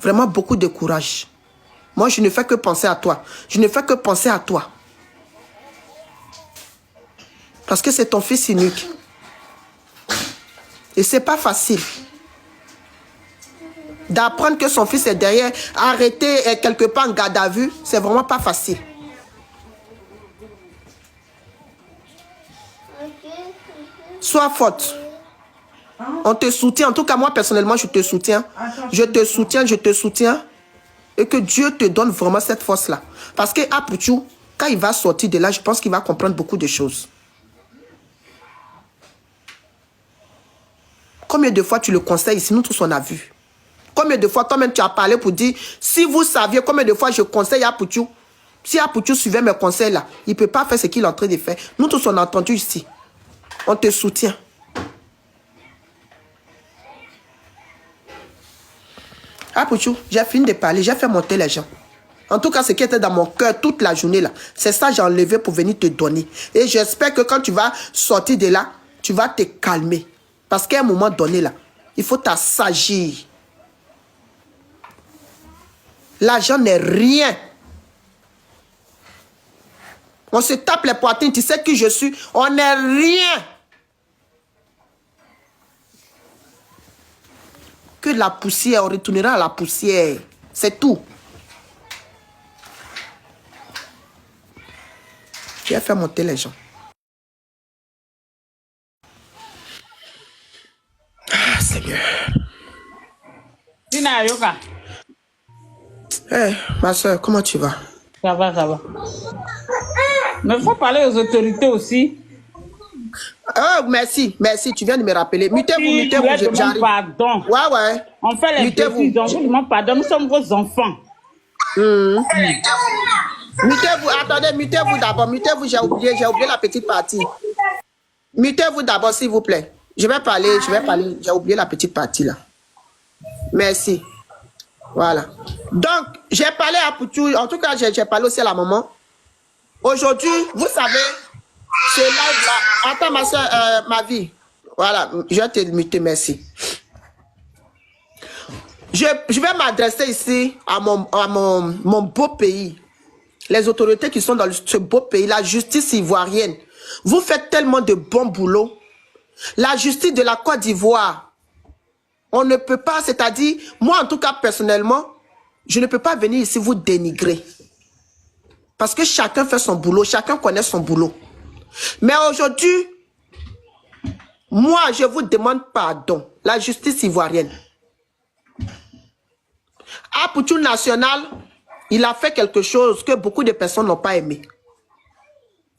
Vraiment beaucoup de courage. Moi, je ne fais que penser à toi. Je ne fais que penser à toi. Parce que c'est ton fils unique. Et c'est pas facile. D'apprendre que son fils est derrière, arrêté et quelque part en garde à vue, c'est vraiment pas facile. Sois forte. On te soutient. En tout cas, moi, personnellement, je te soutiens. Je te soutiens, je te soutiens. Et que Dieu te donne vraiment cette force-là. Parce que Apuchou, quand il va sortir de là, je pense qu'il va comprendre beaucoup de choses. Combien de fois tu le conseilles ici? Nous tous, on a vu. Combien de fois toi-même tu as parlé pour dire, si vous saviez combien de fois je conseille Apuchou, si Apuchou suivait mes conseils là, il ne peut pas faire ce qu'il est en train de faire. Nous tous, on a entendu ici. On te soutient. Apuchou, j'ai fini de parler, j'ai fait monter les gens. En tout cas, ce qui était dans mon cœur toute la journée là, c'est ça que j'ai enlevé pour venir te donner. Et j'espère que quand tu vas sortir de là, tu vas te calmer. Parce qu'à un moment donné là, il faut t'assagir. L'argent n'est rien. On se tape les poitrines, tu sais qui je suis, on n'est rien. Que la poussière, on retournera à la poussière. C'est tout. Tu as fait monter les gens. Ah, Seigneur. Dina Yoka. Hey, ma soeur, comment tu vas? Ça va, ça va. Mais il faut parler aux autorités aussi. Oh, merci, merci, tu viens de me rappeler. Mutez-vous, Si mutez-vous, tu leur demandes j'arrive. pardon. Ouais, ouais. On fait les bêtises, on vous demande pardon. Nous sommes vos enfants. Mutez-vous, attendez, mutez-vous d'abord, mutez-vous, j'ai oublié la petite partie. Mutez-vous d'abord, s'il vous plaît. Je vais parler, j'ai oublié la petite partie là. Merci. Voilà. Donc, j'ai parlé à Poutou, en tout cas, j'ai parlé aussi à la maman. Aujourd'hui, vous savez, c'est là. Attends, ma soeur, ma vie. Voilà, je vais te muter, merci. Je vais m'adresser ici à mon beau pays. Les autorités qui sont dans ce beau pays, la justice ivoirienne. Vous faites tellement de bon boulot. La justice de la Côte d'Ivoire, on ne peut pas, c'est-à-dire, moi en tout cas personnellement, je ne peux pas venir ici vous dénigrer. Parce que chacun fait son boulot, chacun connaît son boulot. Mais aujourd'hui, moi je vous demande pardon, la justice ivoirienne. Apuchou National, il a fait quelque chose que beaucoup de personnes n'ont pas aimé.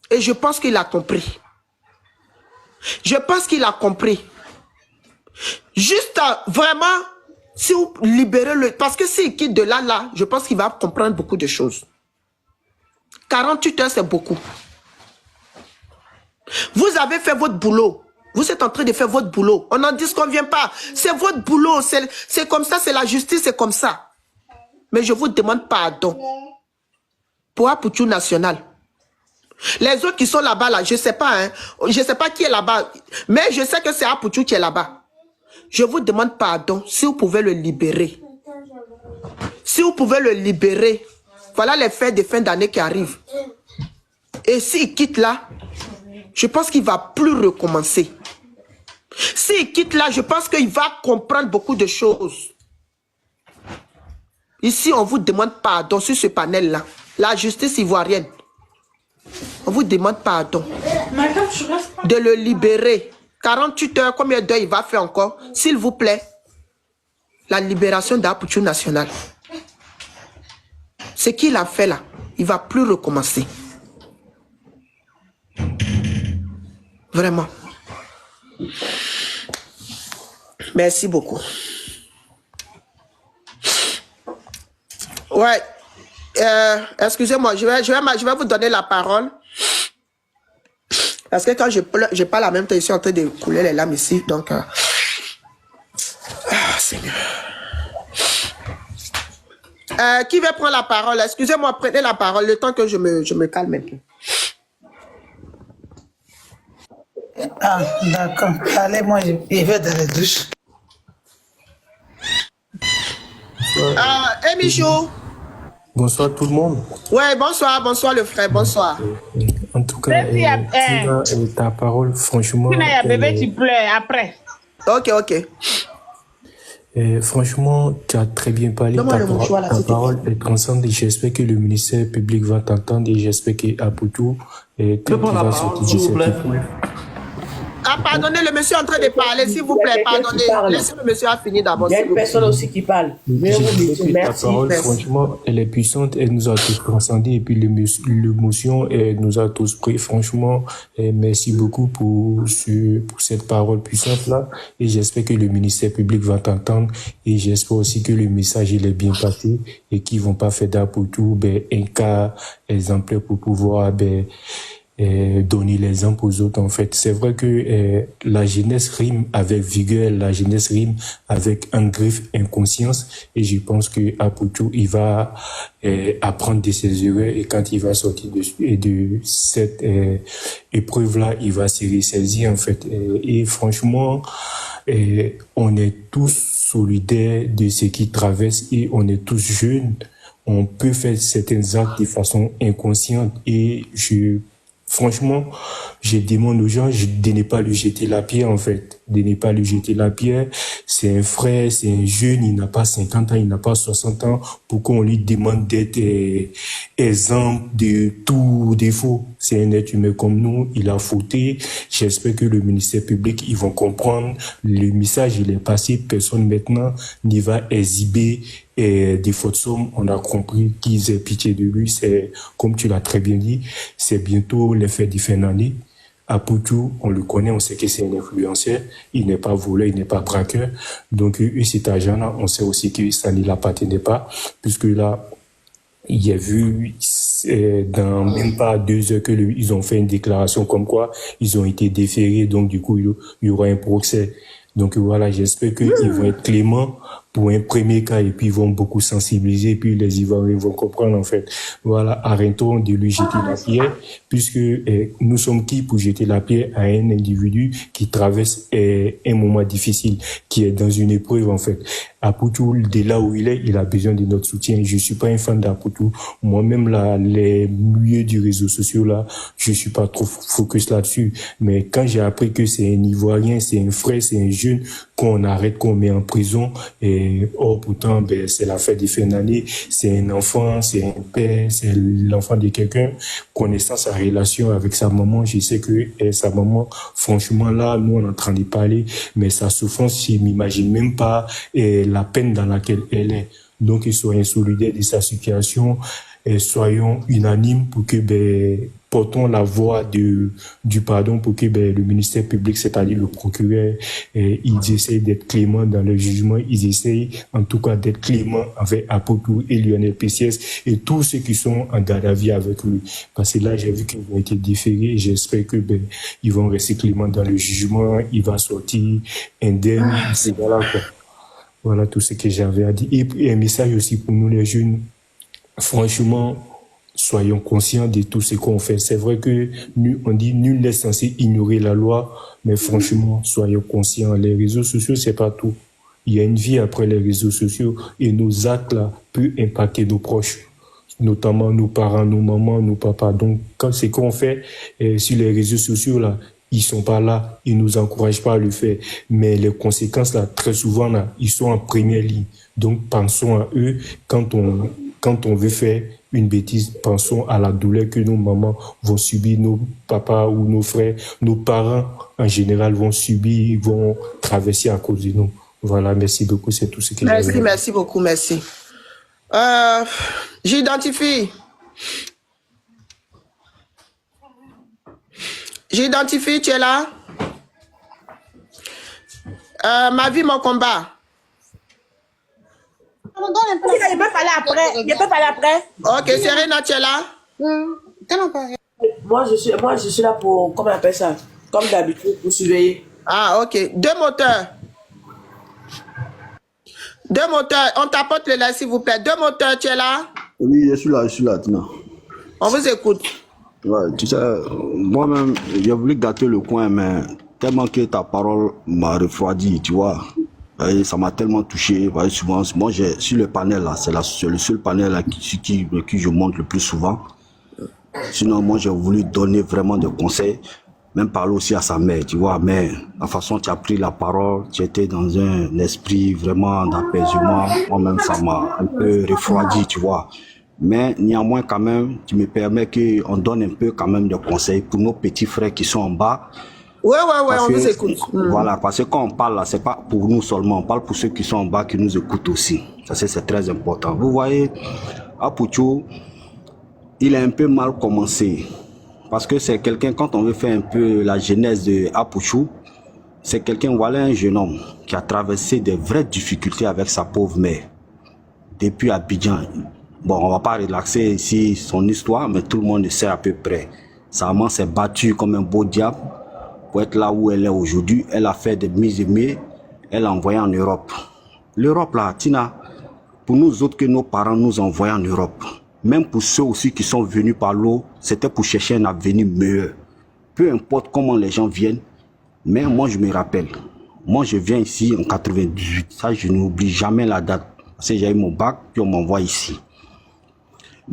Et je pense qu'il a compris. Je pense qu'il a compris. Juste vraiment, si vous libérez le... Parce que s'il quitte de là, je pense qu'il va comprendre beaucoup de choses. 48 heures, c'est beaucoup. Vous avez fait votre boulot. Vous êtes en train de faire votre boulot. On n'en disconvient pas. C'est votre boulot. C'est comme ça, c'est la justice, c'est comme ça. Mais je vous demande pardon. Pour Apuchou National. Les autres qui sont là-bas, là, je ne sais pas. Hein, je ne sais pas qui est là-bas. Mais je sais que c'est Apuchou qui est là-bas. Je vous demande pardon si vous pouvez le libérer. Si vous pouvez le libérer. Voilà les fêtes de fin d'année qui arrivent. Et s'il quitte là, je pense qu'il ne va plus recommencer. S'il quitte là, je pense qu'il va comprendre beaucoup de choses. Ici, on vous demande pardon sur ce panel-là. La justice ivoirienne. On vous demande pardon. De le libérer. 48 heures, combien d'heures il va faire encore? S'il vous plaît. La libération d'Apuchou National. Ce qu'il a fait là, il ne va plus recommencer. Vraiment. Merci beaucoup. Ouais. Excusez-moi, je vais vous donner la parole. Parce que quand je parle en même temps, je suis en train de couler les larmes ici. Donc, ah, Seigneur. Qui veut prendre la parole? Excusez-moi, prenez la parole le temps que je me calme un peu. Ah, d'accord. Allez, moi, je vais dans la douche. Michou. Bonsoir tout le monde. Ouais, bonsoir le frère, bonsoir. En tout cas, ta parole, franchement... Tu n'as bébé, tu pleures après. Ok. Franchement, tu as très bien parlé. Ta parole est transcendante. J'espère que le ministère public va t'entendre et j'espère qu'Apoutou, quand il va sortir de cette épreuve... Ah, pardonnez, le monsieur est en train de parler, s'il vous plaît, pardonnez. Laissez le monsieur a fini d'abord. Il y a une personne aussi qui parle. Ta parole, franchement, elle est puissante, elle nous a tous transcendés et puis l'émotion nous a tous pris. Franchement, merci beaucoup pour cette parole puissante-là et j'espère que le ministère public va t'entendre et j'espère aussi que le message il est bien passé et qu'ils vont pas faire d'Apoutou un cas exemplaire pour pouvoir donner l'exemple aux autres. En fait, c'est vrai que la jeunesse rime avec vigueur, la jeunesse rime avec un griffe inconscience et je pense que Apoutou il va apprendre de ses erreurs et quand il va sortir de cette épreuve-là, il va se ressaisir en fait. Et franchement, on est tous solidaires de ce qui traverse et on est tous jeunes. On peut faire certains actes de façon inconsciente et franchement, je demande aux gens de ne pas lui jeter la pierre, en fait. De ne pas lui jeter la pierre. C'est un frère, c'est un jeune, il n'a pas 50 ans, il n'a pas 60 ans. Pourquoi on lui demande d'être exempt de tout défaut? C'est un être humain comme nous, il a fauté. J'espère que le ministère public, ils vont comprendre. Le message, il est passé. Personne maintenant n'y va exhiber des fautes sommes. On a compris qu'ils aient pitié de lui. C'est, comme tu l'as très bien dit, c'est bientôt les fêtes de fin d'année. Apoutou, on le connaît, on sait que c'est un influenceur. Il n'est pas voleur, il n'est pas braqueur. Donc, cet argent-là, on sait aussi que ça ne l'appartenait pas. Puisque là, il y a vu dans même pas 2 heures que ils ont fait une déclaration comme quoi ils ont été déférés. Donc, du coup, il y aura un procès. Donc, voilà, j'espère qu'ils vont être cléments pour un premier cas et puis ils vont beaucoup sensibiliser et puis les Ivoiriens vont comprendre en fait. Voilà, arrêtons de lui jeter la pierre puisque nous sommes qui pour jeter la pierre à un individu qui traverse un moment difficile, qui est dans une épreuve en fait. Apoutou, de là où il est, il a besoin de notre soutien. Je suis pas un fan d'Apoutou. Moi-même, là, les milieux du réseau social, là, je suis pas trop focus là-dessus. Mais quand j'ai appris que c'est un Ivoirien, c'est un frère, c'est un jeune, qu'on arrête, qu'on met en prison, pourtant, c'est la fête de fin d'année, c'est un enfant, c'est un père, c'est l'enfant de quelqu'un, connaissant sa relation avec sa maman, je sais que sa maman, franchement, là, nous, on est en train de parler, mais sa souffrance, je m'imagine même pas la peine dans laquelle elle est. Donc, soyons solidaires de sa situation, et soyons unanimes pour que, portons la voix du pardon pour que le ministère public, c'est-à-dire le procureur, ils essayent d'être cléments dans le jugement, ils essayent en tout cas d'être cléments avec Apoutou et Lionel PCS et tous ceux qui sont en garde à vue avec lui. Parce que là, j'ai vu qu'ils ont été différés et j'espère que ils vont rester cléments dans le jugement, il va sortir indemne, voilà quoi. Voilà tout ce que j'avais à dire. Et un message aussi pour nous les jeunes, franchement, soyons conscients de tout ce qu'on fait. C'est vrai que on dit nul n'est censé ignorer la loi, mais franchement, soyons conscients. Les réseaux sociaux, c'est pas tout. Il y a une vie après les réseaux sociaux et nos actes là peuvent impacter nos proches, notamment nos parents, nos mamans, nos papas. Donc, quand c'est qu'on fait sur les réseaux sociaux là, ils sont pas là, ils nous encouragent pas à le faire. Mais les conséquences là, très souvent là, ils sont en première ligne. Donc, pensons à eux quand on veut faire une bêtise, pensons à la douleur que nos mamans vont subir, nos papas ou nos frères, nos parents en général vont subir, vont traverser à cause de nous. Voilà, merci beaucoup, c'est tout ce que j'ai. Merci beaucoup, merci. J'identifie, tu es là? Ma vie, mon combat. Je peux parler après. Ok, Serena, tu es là? Moi, je suis là pour, comment on appelle ça? Comme d'habitude, pour surveiller. Ah, ok. 2 moteurs. On t'apporte le lait, s'il vous plaît. 2 moteurs, tu es là? Oui, je suis là, Tina. On vous écoute. Ouais, tu sais, moi-même, j'ai voulu gâter le coin, mais tellement que ta parole m'a refroidi, tu vois. Et ça m'a tellement touché. Vous voyez, souvent, moi, sur le panel, là, c'est le seul panel là, qui je monte le plus souvent. Sinon, moi, j'ai voulu donner vraiment des conseils, même parler aussi à sa mère, tu vois. Mais la façon dont tu as pris la parole, tu étais dans un esprit vraiment d'apaisement. Moi-même, ça m'a un peu refroidi, tu vois. Mais néanmoins, quand même, tu me permets qu'on donne un peu quand même de conseils pour nos petits frères qui sont en bas. Ouais, on vous écoute. Voilà, parce que quand on parle là, c'est pas pour nous seulement, on parle pour ceux qui sont en bas qui nous écoutent aussi. Ça, c'est très important. Vous voyez, Apuchou, il a un peu mal commencé. Parce que c'est quelqu'un, quand on veut faire un peu la genèse de Apuchou, c'est quelqu'un, voilà un jeune homme qui a traversé des vraies difficultés avec sa pauvre mère. Depuis Abidjan. Bon, on va pas relaxer ici son histoire, mais tout le monde le sait à peu près. Sa maman s'est battue comme un beau diable pour être là où elle est aujourd'hui. Elle a fait des mises et mises, elle a envoyé en Europe. L'Europe là, Tina, pour nous autres que nos parents nous envoyaient en Europe, même pour ceux aussi qui sont venus par l'eau, c'était pour chercher un avenir meilleur. Peu importe comment les gens viennent, mais moi je me rappelle, moi je viens ici en 98, ça je n'oublie jamais la date, parce que j'ai eu mon bac, puis on m'envoie ici.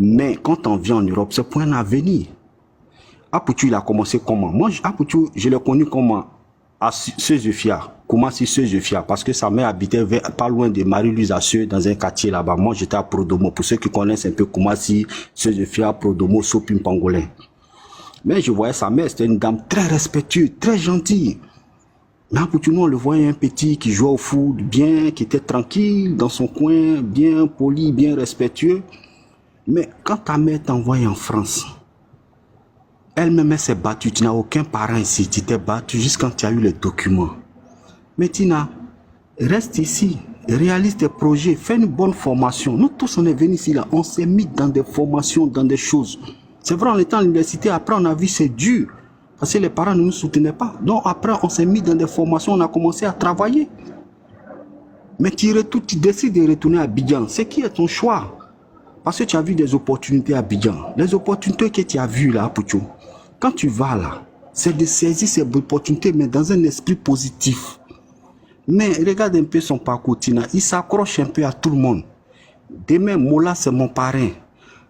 Mais quand on vient en Europe, c'est pour un avenir. Apuchou, il a commencé comment? Moi, Apuchou, je l'ai connu comment? À Sezefia. Comment si Sezefia? Parce que sa mère habitait pas loin de Marie-Louise Asseux, dans un quartier là-bas. Moi, j'étais à Prodomo. Pour ceux qui connaissent un peu comment si Sezefia, Prodomo, Sopim, Pangolin. Mais je voyais sa mère, c'était une dame très respectueuse, très gentille. Mais Apuchou, nous, on le voyait un petit qui jouait au foot bien, qui était tranquille dans son coin, bien poli, bien respectueux. Mais quand ta mère t'envoie en France, elle-même s'est battue. Tu n'as aucun parent ici. Tu t'es battu juste quand tu as eu les documents. Mais Tina, reste ici. Réalise tes projets. Fais une bonne formation. Nous tous, on est venus ici. Là. On s'est mis dans des formations, dans des choses. C'est vrai, en étant à l'université, après, on a vu c'est dur. Parce que les parents ne nous soutenaient pas. Donc après, on s'est mis dans des formations. On a commencé à travailler. Mais tu décides de retourner à Abidjan. C'est qui est ton choix? Parce que tu as vu des opportunités à Abidjan. Les opportunités que tu as vues là, Apuchou. Quand tu vas là, c'est de saisir ces opportunités, mais dans un esprit positif. Mais regarde un peu son parcours, Tina. Il s'accroche un peu à tout le monde. Demain, Mola, c'est mon parrain.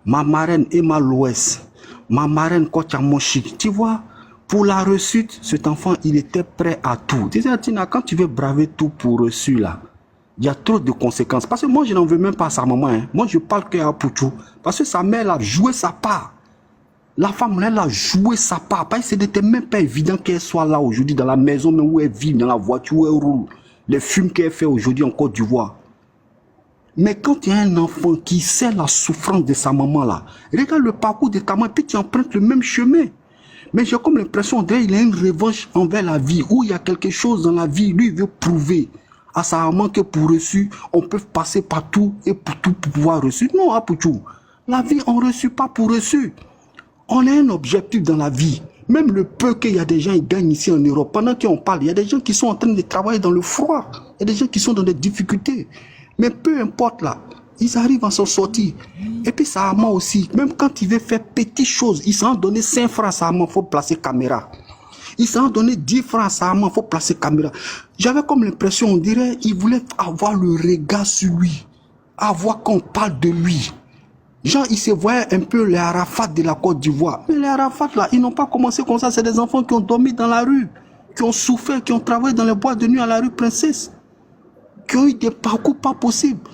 Ma marraine, Emma Loès. Ma marraine, Kochamoshi. Tu vois, pour la reçue, cet enfant, il était prêt à tout. Tu sais, Tina, quand tu veux braver tout pour reçu là, il y a trop de conséquences. Parce que moi, je n'en veux même pas à sa maman. Hein. Moi, je parle qu'à Apuchou. Parce que sa mère, elle a joué sa part. La femme, elle a joué sa part. Parce que ce n'était même pas évident qu'elle soit là aujourd'hui, dans la maison même où elle vit, dans la voiture où elle roule. Les fumes qu'elle fait aujourd'hui en Côte d'Ivoire. Mais quand il y a un enfant qui sait la souffrance de sa maman là, regarde le parcours de ta maman, puis tu empruntes le même chemin. Mais j'ai comme l'impression qu'il a une revanche envers la vie, où il y a quelque chose dans la vie, lui, il veut prouver à sa maman que pour reçu, on peut passer partout et pour tout pour pouvoir reçu. Non, Apuchou, la vie, on ne reçut pas pour reçu. On a un objectif dans la vie. Même le peu qu'il y a des gens qui gagnent ici en Europe, pendant qu'on parle, il y a des gens qui sont en train de travailler dans le froid. Il y a des gens qui sont dans des difficultés. Mais peu importe là, ils arrivent à s'en sortir. Et puis sa maman aussi, même quand il veut faire petites choses, il s'en donner 5 francs à sa maman, il faut placer caméra. Il s'en donné 10 francs à sa maman, il faut placer caméra. J'avais comme l'impression, on dirait, il voulait avoir le regard sur lui. Avoir qu'on parle de lui. Genre, il se voyait un peu les Arafat de la Côte d'Ivoire. Mais les Arafat, là, ils n'ont pas commencé comme ça. C'est des enfants qui ont dormi dans la rue, qui ont souffert, qui ont travaillé dans les bois de nuit à la rue Princesse, qui ont eu des parcours pas possibles.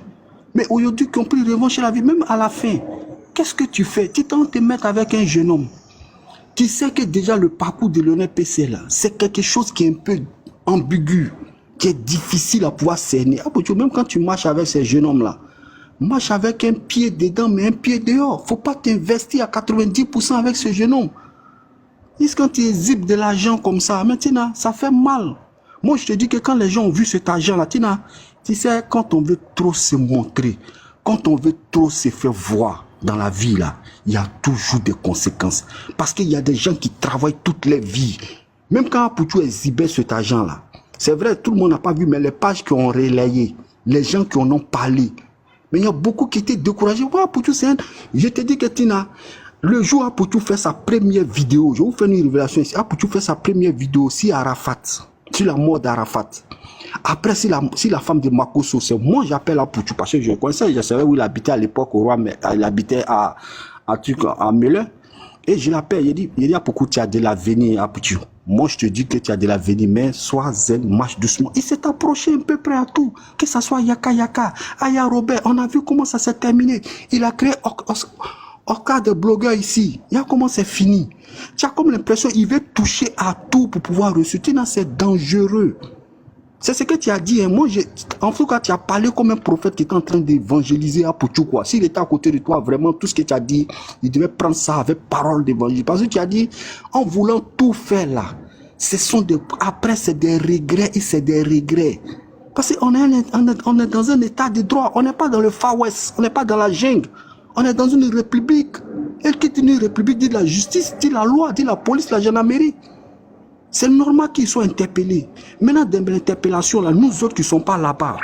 Mais aujourd'hui, qui ont pris revanche à la vie, même à la fin. Qu'est-ce que tu fais? Tu tentes de te mettre avec un jeune homme qui sait que déjà le parcours de Lionel PC, là, c'est quelque chose qui est un peu ambigu, qui est difficile à pouvoir cerner. Ah, même quand tu marches avec ces jeunes hommes-là, marche avec un pied dedans, mais un pied dehors. Faut pas t'investir à 90% avec ce jeune homme. Est-ce quand tu exhibes de l'argent comme ça, mais Tina, ça fait mal. Moi, je te dis que quand les gens ont vu cet argent-là, Tina, tu sais, quand on veut trop se montrer, quand on veut trop se faire voir dans la vie, là, il y a toujours des conséquences. Parce qu'il y a des gens qui travaillent toute leur vie. Même quand Apuchou exhibait cet argent-là, c'est vrai, tout le monde n'a pas vu, mais les pages qui ont relayé, les gens qui en ont parlé, mais il y a beaucoup qui étaient découragés. Ouais, Apuchou, je te dis que Tina, le jour où Apuchou fait sa première vidéo, je vais vous faire une révélation ici. Apuchou fait sa première vidéo sur Arafat, sur la mort d'Arafat. Après, si la femme de Makosso, c'est moi, j'appelle à Pouchou parce que je connaissais, je savais où il habitait à l'époque au roi, mais il habitait à Melun. Et je l'appelle, il dit à Poukou, tu as de l'avenir à Pouchou. Moi, je te dis que tu as de l'avenir, mais sois zen, marche doucement. Il s'est approché un peu près à tout. Que ça soit Yaka, Aya Robert, on a vu comment ça s'est terminé. Il a créé Oscar de blogueurs ici. Il y a comment c'est fini. Tu as comme l'impression qu'il veut toucher à tout pour pouvoir ressusciter. C'est dangereux. C'est ce que tu as dit. Hein. Moi, en tout cas, tu as parlé comme un prophète qui est en train d'évangéliser à Pouchou. S'il était à côté de toi, vraiment, tout ce que tu as dit, il devait prendre ça avec parole d'évangile. Parce que tu as dit, en voulant tout faire là, après, c'est des regrets et c'est des regrets. Parce qu'on est dans un état de droit. On n'est pas dans le Far West. On n'est pas dans la jungle. On est dans une république. Et qui dit une république dit la justice, dit la loi, dit la police, la gendarmerie. C'est normal qu'ils soient interpellés. Maintenant, dans l'interpellation, là, nous autres qui ne sommes pas là-bas,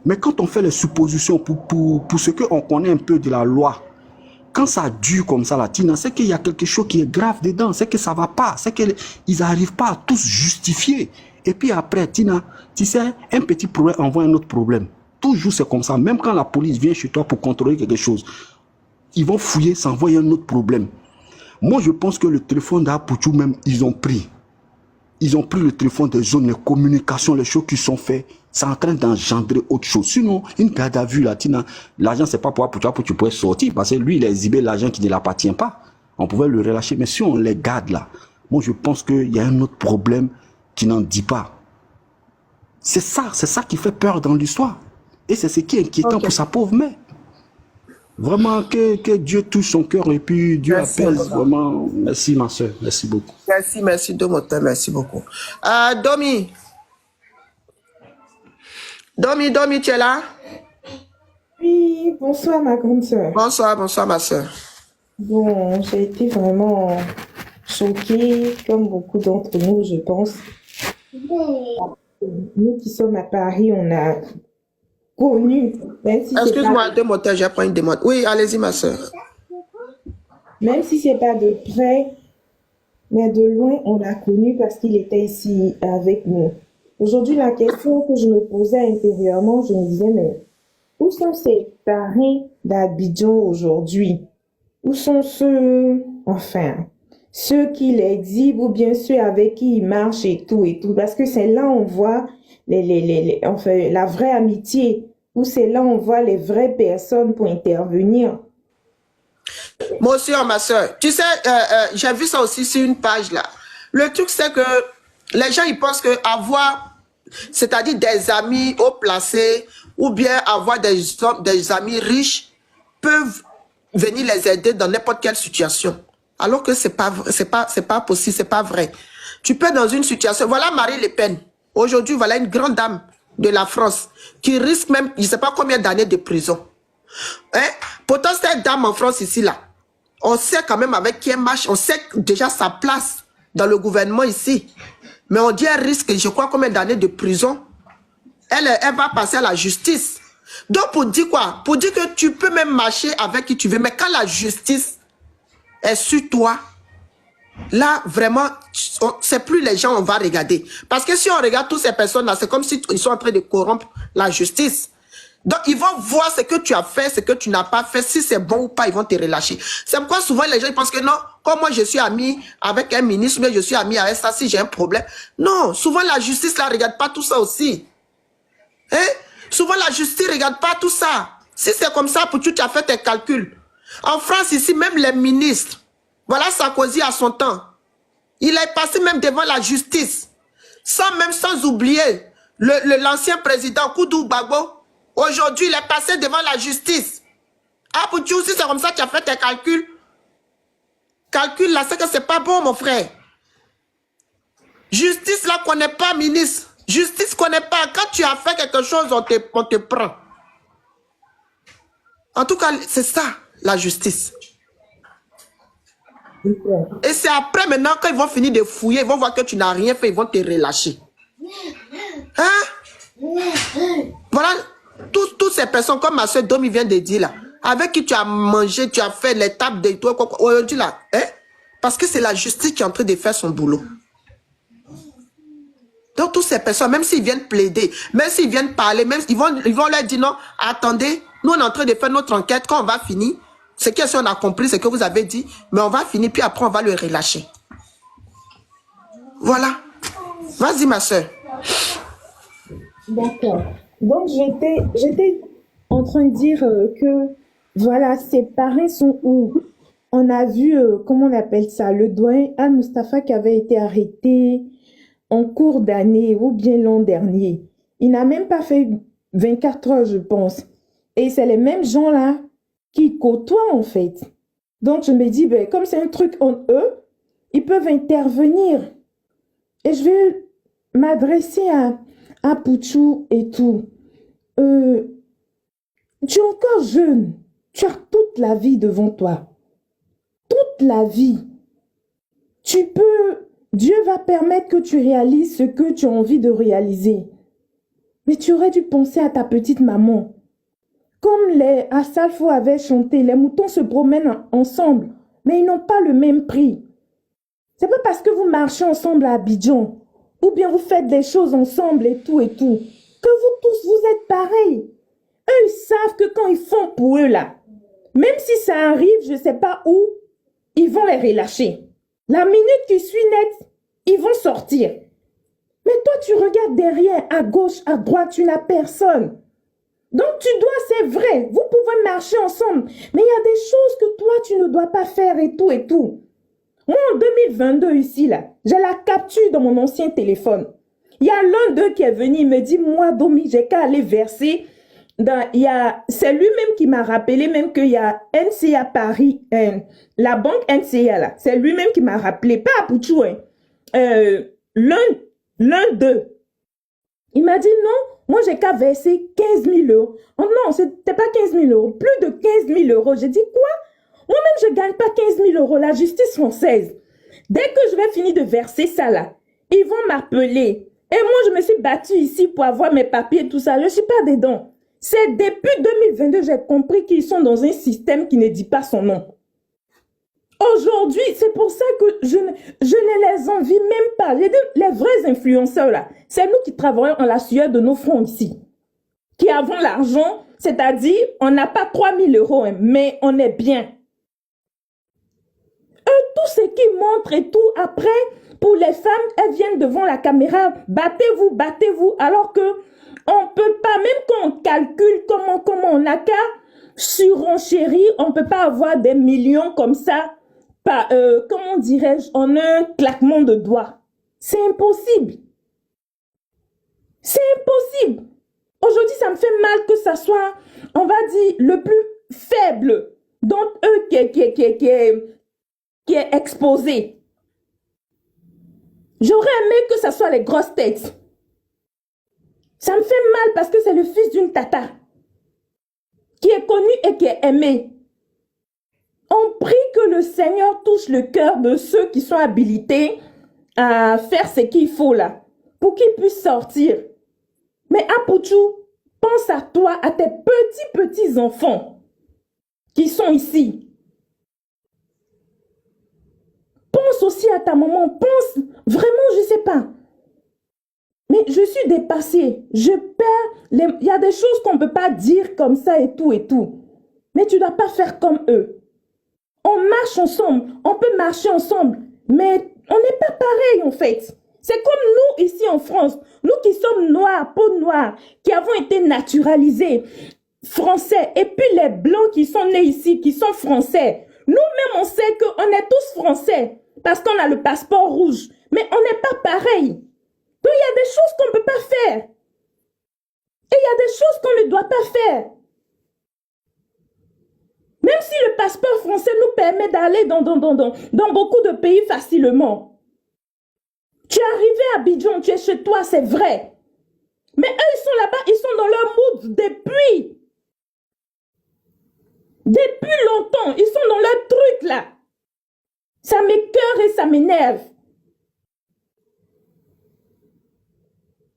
mais quand on fait les suppositions pour ce qu'on connaît un peu de la loi, quand ça dure comme ça, là, Tina, c'est qu'il y a quelque chose qui est grave dedans, c'est que ça ne va pas, c'est qu'ils n'arrivent pas à tous justifier. Et puis après, Tina, tu sais, un petit problème envoie un autre problème. Toujours c'est comme ça. Même quand la police vient chez toi pour contrôler quelque chose, ils vont fouiller, ça envoie un autre problème. Moi, je pense que le téléphone d'Apouchou même, ils ont pris. Ils ont pris le téléphone des zones, les communications, les choses qui sont faites. C'est en train d'engendrer autre chose. Sinon, une garde à vue, là, l'argent, c'est pas pour Apouchou, tu pourrais sortir. Parce que lui, il a exhibé l'argent qui ne l'appartient pas. On pouvait le relâcher. Mais si on les garde là, moi, je pense qu'il y a un autre problème qui n'en dit pas. C'est ça qui fait peur dans l'histoire. Et c'est ce qui est inquiétant pour sa pauvre mère. Vraiment, que Dieu touche son cœur et puis Dieu appelle. Vraiment, merci ma soeur, merci beaucoup. Merci Domoteur, merci beaucoup. Domi, tu es là? Oui, bonsoir ma grande soeur. Bonsoir ma soeur. Bon, j'ai été vraiment choquée, comme beaucoup d'entre nous, je pense. Nous qui sommes à Paris, on a connu. Excuse-moi, Domoteur, j'ai pris une demande. Oui, allez-y ma soeur. Même si c'est pas de près, mais de loin, on l'a connu parce qu'il était ici avec nous. Aujourd'hui, la question que je me posais intérieurement, je me disais, mais où sont ces parrains d'Abidjan aujourd'hui? Où sont ceux qui l'exhibent ou bien ceux avec qui ils marchent et tout? Parce que c'est là où on voit la vraie amitié, où c'est là où on voit les vraies personnes pour intervenir. Moi aussi, ma soeur, tu sais, j'ai vu ça aussi sur une page là. Le truc, c'est que les gens, ils pensent que avoir, c'est-à-dire des amis haut placés, ou bien avoir des amis riches, peuvent venir les aider dans n'importe quelle situation. Alors que c'est pas possible, c'est pas vrai. Tu peux dans une situation, voilà Marine Le Pen. Aujourd'hui, voilà une grande dame de la France qui risque même, je ne sais pas combien d'années de prison. Hein? Pourtant, cette dame en France ici, là, on sait quand même avec qui elle marche, on sait déjà sa place dans le gouvernement ici. Mais on dit elle risque, je crois, combien d'années de prison. Elle va passer à la justice. Donc, pour dire quoi? Pour dire que tu peux même marcher avec qui tu veux, mais quand la justice est sur toi, là, vraiment, c'est plus les gens, on va regarder. Parce que si on regarde toutes ces personnes-là, c'est comme s'ils sont en train de corrompre la justice. Donc, ils vont voir ce que tu as fait, ce que tu n'as pas fait. Si c'est bon ou pas, ils vont te relâcher. C'est pourquoi souvent les gens ils pensent que non, comme moi je suis ami avec un ministre, mais je suis ami avec ça, si j'ai un problème. Non, souvent la justice ne regarde pas tout ça aussi. Hein? Souvent la justice ne regarde pas tout ça. Si c'est comme ça, pour tu as fait tes calculs. En France, ici, même les ministres, voilà Sarkozy à son temps. Il est passé même devant la justice. Sans oublier l'ancien président Koudou Bagbo. Aujourd'hui, il est passé devant la justice. Ah, pour tu aussi, c'est comme ça que tu as fait tes calculs. Calcul là, c'est que c'est pas bon, mon frère. Justice là, connaît pas, ministre. Justice connaît pas. Quand tu as fait quelque chose, on te prend. En tout cas, c'est ça, la justice. Et c'est après, maintenant, quand ils vont finir de fouiller, ils vont voir que tu n'as rien fait, ils vont te relâcher. Hein? Voilà, toutes ces personnes, comme ma soeur Domi vient de dire là, avec qui tu as mangé, tu as fait l'étape de toi, aujourd'hui là, hein? Parce que c'est la justice qui est en train de faire son boulot. Donc, toutes ces personnes, même s'ils viennent plaider, même s'ils viennent parler, même ils vont leur dire non, attendez, nous on est en train de faire notre enquête, quand on va finir, ce qu'on a compris, c'est que vous avez dit, mais on va finir, puis après on va le relâcher. Voilà. Vas-y, ma soeur. D'accord. Donc, j'étais en train de dire que, voilà, ces parrains sont où? On a vu, comment on appelle ça, le doyen Al-Mustafa qui avait été arrêté en cours d'année ou bien l'an dernier. Il n'a même pas fait 24 heures, je pense. Et c'est les mêmes gens-là qui côtoient, en fait. Donc, je me dis, ben, comme c'est un truc en eux, ils peuvent intervenir. Et je vais m'adresser à Pouchou et tout. Tu es encore jeune. Tu as toute la vie devant toi. Toute la vie. Dieu va permettre que tu réalises ce que tu as envie de réaliser. Mais tu aurais dû penser à ta petite maman. Comme les Assalfo avaient chanté, les moutons se promènent ensemble, mais ils n'ont pas le même prix. C'est pas parce que vous marchez ensemble à Abidjan, ou bien vous faites des choses ensemble et tout, que vous tous, vous êtes pareils. Eux, ils savent que quand ils font pour eux, là, même si ça arrive, je ne sais pas où, ils vont les relâcher. La minute qui suit net, ils vont sortir. Mais toi, tu regardes derrière, à gauche, à droite, tu n'as personne. Donc, c'est vrai, vous pouvez marcher ensemble, mais il y a des choses que toi, tu ne dois pas faire et tout. Moi, en 2022, ici, là, j'ai la capture dans mon ancien téléphone. Il y a l'un d'eux qui est venu, il me dit, moi, Domi, j'ai qu'à aller verser. C'est lui-même qui m'a rappelé, même qu'il y a NCA Paris, la banque NCA, là, c'est lui-même qui m'a rappelé, pas à Pouchou, hein. L'un d'eux. Il m'a dit, non, moi, j'ai qu'à verser 15 000 euros. Oh non, c'était pas 15 000 euros, plus de 15 000 euros. J'ai dit, quoi? Moi-même, je ne gagne pas 15 000 euros, la justice française. Dès que je vais finir de verser ça là, ils vont m'appeler. Et moi, je me suis battue ici pour avoir mes papiers et tout ça. Je ne suis pas dedans. C'est depuis 2022 que j'ai compris qu'ils sont dans un système qui ne dit pas son nom. Aujourd'hui, c'est pour ça que je ne les envie même pas. Les vrais influenceurs là, c'est nous qui travaillons en la sueur de nos fronts ici. Qui avons l'argent, c'est-à-dire, on n'a pas 3 000 euros, hein, mais on est bien. Tout ce qu'ils montrent et tout, après, pour les femmes, elles viennent devant la caméra, battez-vous, alors que on peut pas, même quand on calcule comment on n'a qu'à surenchérir, on peut pas avoir des millions comme ça, comment dirais-je, en un claquement de doigts. C'est impossible. C'est impossible. Aujourd'hui, ça me fait mal que ça soit, on va dire, le plus faible d'entre eux qui est exposé. J'aurais aimé que ce soit les grosses têtes. Ça me fait mal parce que c'est le fils d'une tata qui est connu et qui est aimé. On prie que le Seigneur touche le cœur de ceux qui sont habilités à faire ce qu'il faut là, pour qu'ils puissent sortir. Mais Apouchou, pense à toi, à tes petits enfants qui sont ici. Pense aussi à ta maman, pense vraiment, je ne sais pas. Mais je suis dépassée, je perds, il y a des choses qu'on ne peut pas dire comme ça et tout. Mais tu ne dois pas faire comme eux. On marche ensemble, on peut marcher ensemble, mais on n'est pas pareil en fait. C'est comme nous ici en France, nous qui sommes noirs, peau noire, qui avons été naturalisés, français, et puis les blancs qui sont nés ici, qui sont français. Nous-mêmes, on sait qu'on est tous français, parce qu'on a le passeport rouge, mais on n'est pas pareil. Donc, il y a des choses qu'on ne peut pas faire. Et il y a des choses qu'on ne doit pas faire. Même si le passeport français nous permet d'aller dans beaucoup de pays facilement. Tu es arrivé à Abidjan, tu es chez toi, c'est vrai. Mais eux, ils sont là-bas, ils sont dans leur mood depuis longtemps. Ils sont dans leur truc là. Ça m'écoeure et ça m'énerve.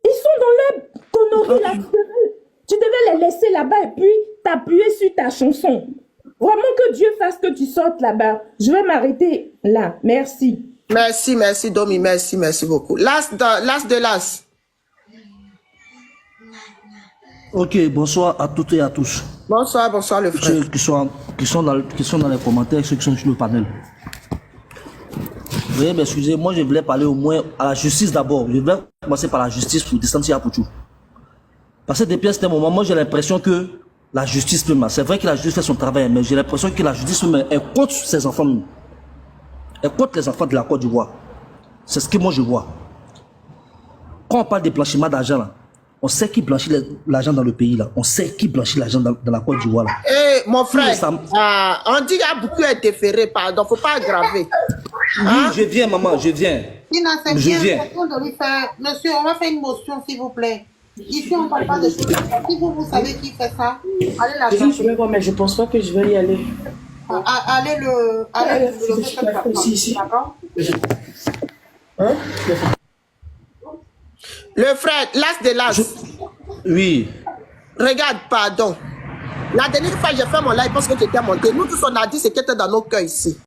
Ils sont dans leur connerie là. Tu devais les laisser là-bas et puis t'appuyer sur ta chanson. Vraiment que Dieu fasse que tu sortes là-bas. Je vais m'arrêter là. Merci. Merci, Domi. Merci beaucoup. L'as de l'as. Ok, bonsoir à toutes et à tous. Bonsoir, bonsoir le frère. Ceux qui sont dans les commentaires, ceux qui sont sur le panel. Veuillez m'excuser, moi je voulais parler au moins à la justice d'abord. Je voulais commencer par la justice pour descendre à Pouchou. Parce que depuis un certain moment, moi j'ai l'impression que la justice même, c'est vrai que la justice fait son travail, mais j'ai l'impression que la justice même, elle compte ses enfants même. Elle compte les enfants de la Côte d'Ivoire. C'est ce que moi je vois. Quand on parle de blanchiment d'argent là, on sait qui blanchit l'argent dans le pays là. On sait qui blanchit l'argent dans la Côte d'Ivoire là. Eh, mon frère, Ça- on dit qu'il y a beaucoup interféré, pardon, faut pas aggraver. Oui, je viens maman, je viens. Tina, c'est Je bien, viens. question de lui faire. Monsieur, on va faire une motion, s'il vous plaît. Ici, on ne parle pas de choses. Si vous savez qui fait ça, allez là-bas. Je vais voir, mais je pense pas que je vais y aller. Allez le faire. Ici. D'accord? Hein? Le frère, l'as de l'as. Oui. Regarde, pardon. La dernière fois, j'ai fait mon live parce que tu étais monté. Nous tous, on a dit ce qui était dans nos cœurs ici.